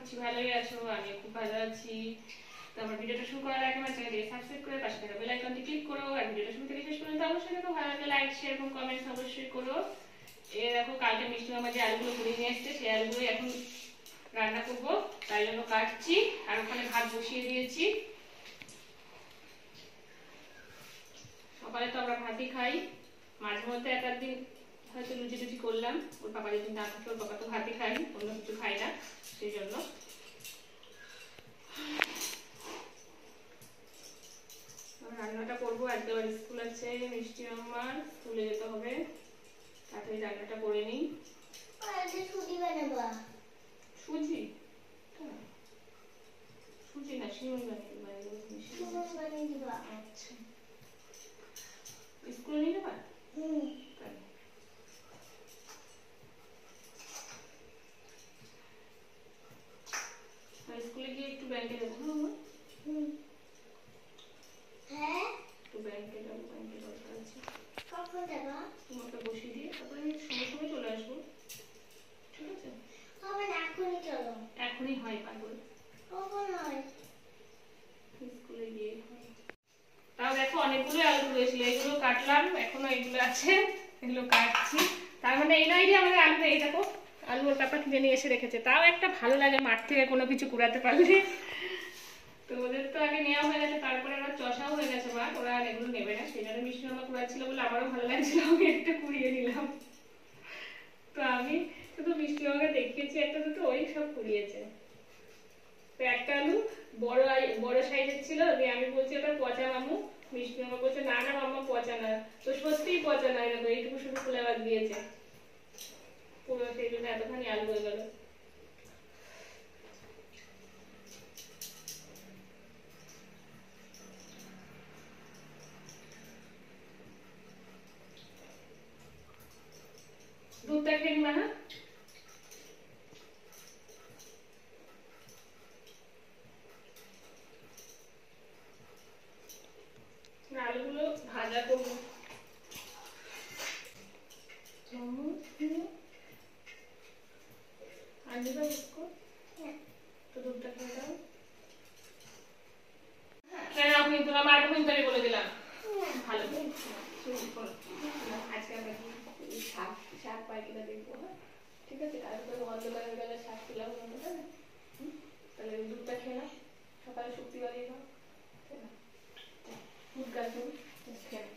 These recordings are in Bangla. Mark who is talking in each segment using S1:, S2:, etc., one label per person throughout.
S1: করছি ভালোই আছো, আমি খুব ভালো আছি। তো আমার ভিডিওটা শুরু করার আগে আমার চ্যানেলটি সাবস্ক্রাইব করে পাশে থাকা বেল আইকনটি ক্লিক করো, আর ভিডিওটা শুরু থেকে শেষ পর্যন্ত অবশ্যই দেখো, ভালো লাগলে লাইক শেয়ার এবং কমেন্টস অবশ্যই করো। এই দেখো কালকে মিষ্টি মামা যে আলুগুলো কুড়িয়ে নিয়ে এসছে সেই আলুগুলো এখন রান্না করবো, তাই জন্য কাটছি। আর ওখানে ভাত বসিয়ে দিয়েছি। সকালে তো আমরা ভাতই খাই, মাঝে মধ্যে এক একদিন হয়তো লুচি টুচি করলাম। ওর বাবা যেদিন না থাকে, ওর বাবা তো ভাতই খাই, অন্য কিছু খাই না, সেই জন্য। রান্নাটা করবো, আজকে আবার স্কুল আছে মিষ্টি মামার, স্কুলে যেতে হবে, তাড়াতাড়ি রান্নাটা করে নিই। সুজি সুজি না, সিমন বানিয়ে দিবা। আচ্ছা, স্কুলে নিয়ে যাবা? স্কুলে গিয়ে একটু ব্যাংকে যাবো। হ্যাঁ, একটু ব্যাংকে যাবো, ব্যাংকে দরকার আছে। কখন যাবা? তোমাকে বসিয়ে দিয়ে তারপরে আমি সময় সময় চলে আসবো, ঠিক আছে? হবে না, এখনই চলো। এখনই হয় পাগল, কখন হয়? স্কুলে গিয়ে হয়। তাও দেখো অনেকগুলো আলু রয়েছিল, এগুলো কাটলাম, এখনো এগুলো আছে, এগুলো কাটছি। তার মানে এই নয় যে আমাদের আলু নেই, দেখো আলু ওর পাপা কিনে নিয়ে এসে রেখেছে। তাও একটা ভালো লাগে মাঠ থেকে কোনো কিছু কুড়াতে পারলে। তো ওদের তো আগে নেওয়া হয়ে গেছে, তারপরে ওরা চষাও হয়ে গেছে মাঠ, ওরা আর এগুলো নেবে না। সেই জন্য মিষ্টি মামা কুড়াচ্ছিল বলে আমারও ভালো লাগছিল, আমি একটা কুড়িয়ে নিলাম। তো আমি শুধু মিষ্টি মামাকে দেখিয়েছি একটা দুটো, ওই সব কুড়িয়েছে। তো একটা আলু বড় সাইজের ছিল, দিয়ে আমি বলছি ওটা পচা মামু, মিষ্টি মামা বলছে না না মামা পচা না। তো সত্যিই পচা না, এরকম এইটুকু শুধু ফুলে বাদ দিয়েছে পুরো, সেই জন্য এতখানি আলু হয়ে গেল। দুধটা খেয়ে নিবা না? আলুগুলো ভাজা করবো। তো দুধটা খেয়ে দাও। কিন্তু না, মারবো কিন্তু, আমি বলে দিলাম। ভালো আজকে আমরা শাক শাক পাই কিনা দেখবো, হ্যাঁ ঠিক আছে? তারপরে অন্ধকার হয়ে গেলে শাক তুলাম, তাহলে দুধটা খেয়ে নাও, সকালে শক্তি বাড়িয়ে দাও। দুধ গাছ খেয়ে নাও।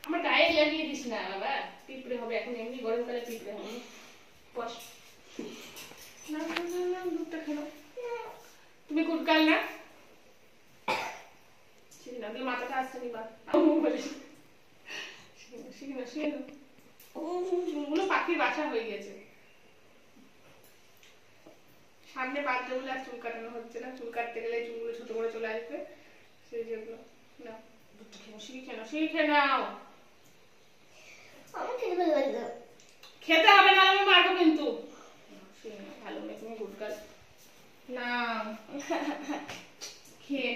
S1: আমার গায়ে লাগিয়ে দিস না বাবা, পিঁপড়ে হবে এখন, এমনি গরমকালে পিঁপড়ে হবে। বস না, দুধটা খেয়ে নাও। তুমি কুটকাল না, মাথাটা আসছে নিবা চুলগুলো পাখির বাসা হয়ে গেছে। সামনে বাঁধতে বলে আর চুল কাটানো হচ্ছে না, চুল কাটতে গেলে চুলগুলো ছোট করে চলে আসবে, সেই যেগুলো না। শিখে নাও, খেতে হবে না, আমি মারবো কিন্তু। ভালো মেয়ে তুমি, গুডগার্ল না। খেয়ে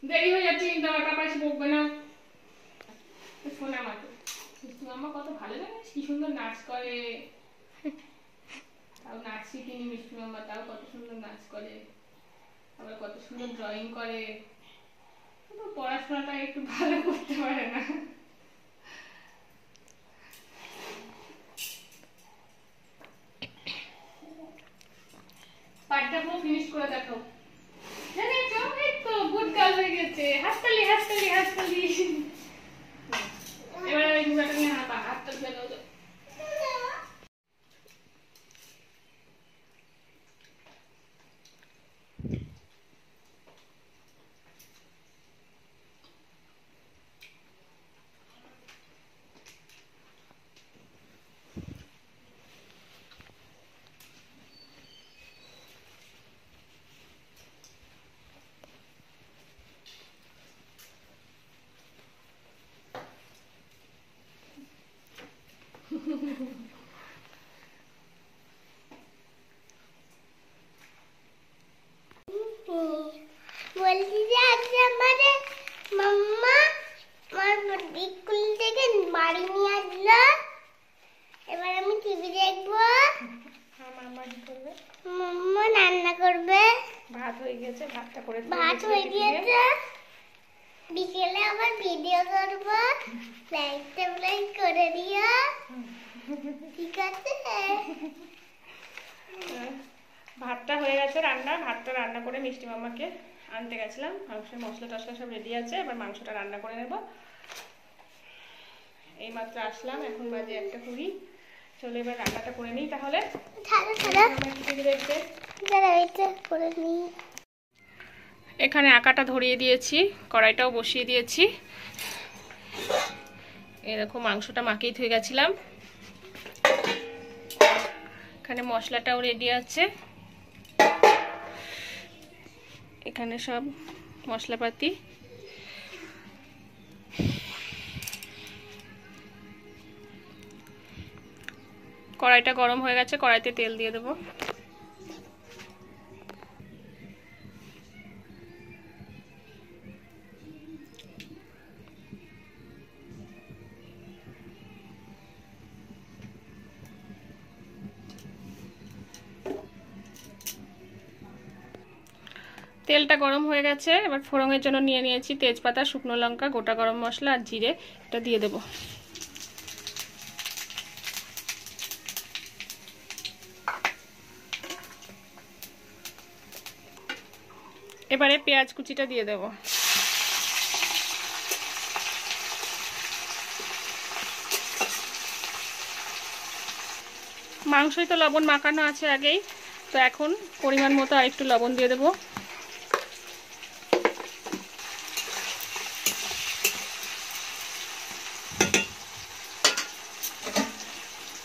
S1: দেরি হয়ে যাচ্ছে কিন্তু, আমার পাপা এসে বকবে না। শোনা মাকে মিষ্টি মামা কত ভালো জানিস, কি সুন্দর নাচ করে। তাও নাচ শিখিনি মিষ্টি মামা, তাও কত সুন্দর নাচ করে, আবার কত সুন্দর ড্রয়িং করে। কিন্তু পড়াশোনাটা একটু ভালো করতে পারে না। পাঠটা পুরো ফিনিশ করে দেখো, জানেছো? এই তো গুড গার্ল হয়ে গেছে, হাততালি হাততালি হাততালি। এবার ওই মুখাটা নিয়ে হাতটা ধুয়ে দাও।
S2: বলছি যে আজকে আমাদের মাম্মা আমার স্কুল থেকে বাড়ি নিয়ে আসলো, এবার আমি টিভি দেখবো। মাম্মা মামা রান্না করবে।
S1: ভাত হয়ে গেছে, ভাতটা করে
S2: ভাত হয়ে গিয়েছে, বিকেলে আবার ভিডিও করব, লাইক করে দিও, ঠিক আছে?
S1: ভাতটা হয়ে গেছে রান্না, ভাতটা রান্না করে মিষ্টি মামাকে আনতে গেছিলাম। মাংসের মশলা টশলা সব রেডি আছে, এবার মাংসটা রান্না করে নেব। এইমাত্র আসলাম, এখন বাজে 1:20। চলো এবার রান্নাটা করে নিই তাহলে। এখানে আঁকাটা ধরিয়ে দিয়েছি, কড়াইটাও বসিয়ে দিয়েছি। এরকম মাংসটা মাখিয়ে ধুয়ে গেছিলাম। এখানে মশলাটাও রেডি আছে, এখানে সব মশলাপাতি। কড়াইটা গরম হয়ে গেছে, কড়াইতে তেল দিয়ে দেবো। তেলটা গরম হয়ে গেছে, এবার ফোড়নের জন্য নিয়ে নিয়েছি তেজপাতা, শুকনো লঙ্কা, গোটা গরম মশলা আর জিরে। এটা দিয়ে দেবো। এবারে পেঁয়াজ কুচিটা দিয়ে দেবো। মাংসই তো লবণ মাখানো আছে আগেই, তো এখন পরিমাণ মতো আর একটু লবণ দিয়ে দেবো।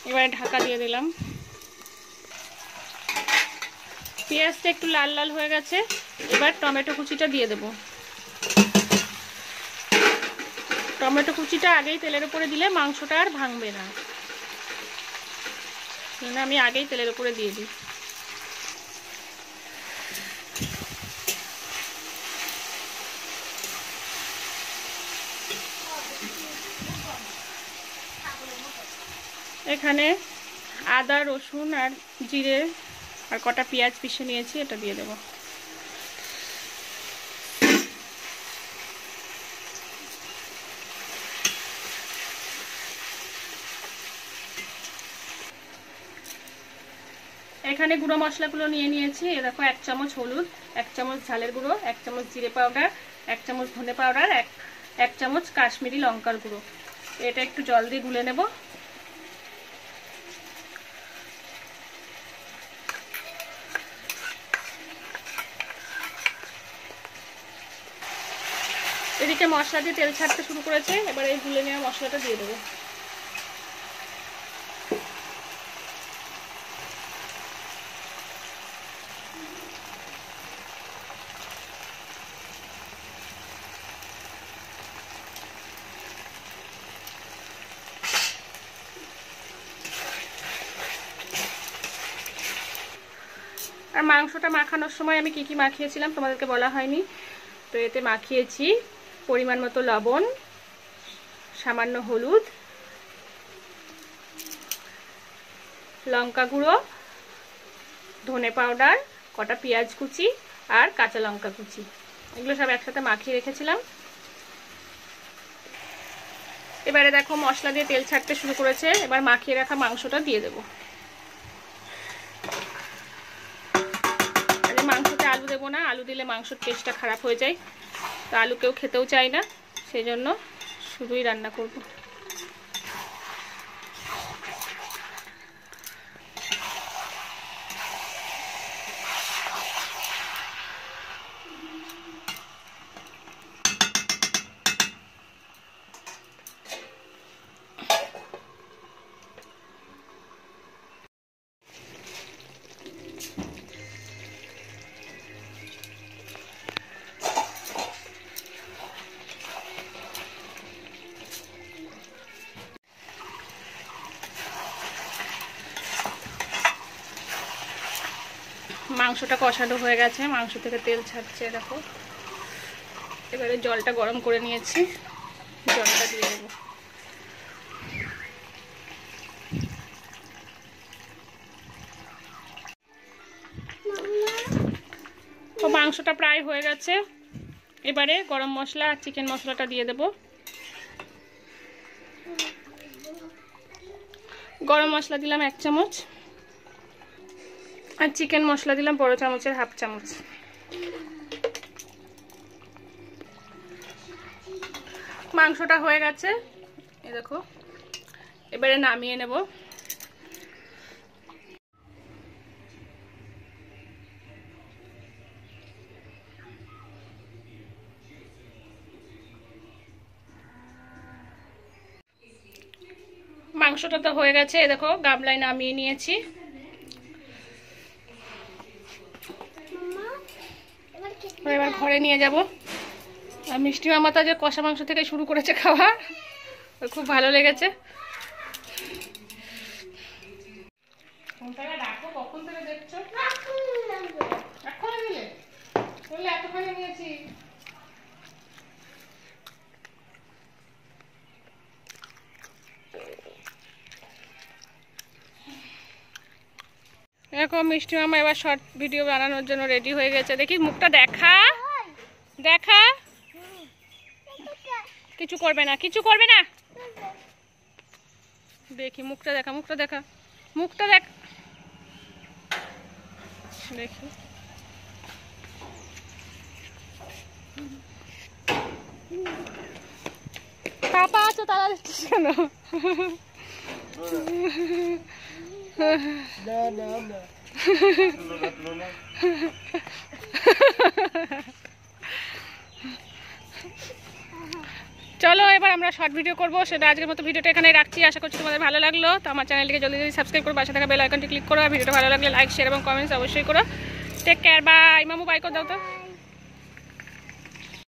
S1: এবারে ঢাকা দিয়ে দিলাম। পেঁয়াজটা একটু লাল লাল হয়ে গেছে, এবার টমেটো কুচিটা দিয়ে দেবো। টমেটো কুচিটা আগেই তেলের উপরে দিলে মাংসটা আর ভাঙবে না, আমি আগেই তেলের উপরে দিয়ে দিই। এখানে আদা, রসুন আর জিরে আর কটা পেঁয়াজ পিষে নিয়েছি, এটা দিয়ে দেবো। এখানে গুঁড়ো মশলাগুলো নিয়ে নিয়েছি। এ দেখো, 1 চামচ হলুদ, 1 চামচ ঝালের গুঁড়ো, 1 চামচ জিরে পাউডার, 1 চামচ ধনে পাউডার, 1 চামচ কাশ্মীরি লঙ্কার গুঁড়ো। এটা একটু জল দিয়ে গুলে নেব। এদিকে মশলা দিয়ে তেল ছাড়তে শুরু করেছে, এবার এই গুলে নেওয়া মশলাটা দিয়ে দেবো। আর মাংসটা মাখানোর সময় আমি কি কি মাখিয়েছিলাম তোমাদেরকে বলা হয়নি। তো এতে মাখিয়েছি পরিমাণ মতো লবণ, সামান্য হলুদ, লঙ্কা গুঁড়ো, ধনে পাউডার, কটা পেঁয়াজ কুচি আর কাঁচা লঙ্কা কুচি। এগুলো সব একসাথে মাখিয়ে রেখেছিলাম। এবারে দেখো মশলা দিয়ে তেল ছাড়তে শুরু করেছে, এবার মাখিয়ে রাখা মাংসটা দিয়ে দেবো। মাংসতে আলু দেবো না, আলু দিলে মাংসের টেস্টটা খারাপ হয়ে যায়, তো আলু কেউ খেতেও চায় না, সেই জন্য শুধুই রান্না করব। মাংসটা কষানো হয়ে গেছে, মাংস থেকে তেল ছাড়ছে দেখো। এবারে জলটা গরম করে নিয়েছি, জলটা দিয়ে দেবো। মাংসটা প্রায় হয়ে গেছে। এবারে গরম মশলা আর চিকেন মশলাটা দিয়ে দেব। গরম মশলা দিলাম 1 চামচ আর চিকেন মশলা দিলাম বড় চামচের 1/2 চামচ। মাংসটা হয়ে গেছে, এই দেখো। এবারে নামিয়ে নেব। মাংসটা তো হয়ে গেছে, এই দেখো গামলায় নামিয়ে নিয়েছি। এবার ঘরে নিয়ে যাব। আর মিষ্টি মামা তো যে কষা মাংস থেকে শুরু করেছে খাওয়া, ওর খুব ভালো লেগেছে। কখন থেকে দেখছো? এখনই দিলে? বললে এতখানি নিয়েছি। এরকম মিষ্টি মামা এবার শর্ট ভিডিও বানানোর জন্য রেডি হয়ে গেছে। দেখি মুখটা দেখা, দেখা। কিছু করবে না, কিছু করবে না। দেখি মুখটা দেখা, মুখটা দেখা, মুখটা দেখ। দেখি পাপা আছো, তারা দেখছিস কেন? চলো এবার আমরা শর্ট ভিডিও করবো, সেটা আজকের মতো ভিডিওটা এখানে রাখছি। আশা করছি তোমাদের ভালো লাগলো। তো আমার চ্যানেলটিকে জলদি জলদি সাবস্ক্রাইব করো, পাশে থাকা বেল আইকনটি ক্লিক করো। ভিডিওটা ভালো লাগলে লাইক শেয়ার এবং কমেন্টস অবশ্যই করো। Take care, bye. মামু বাই করে দাও তো।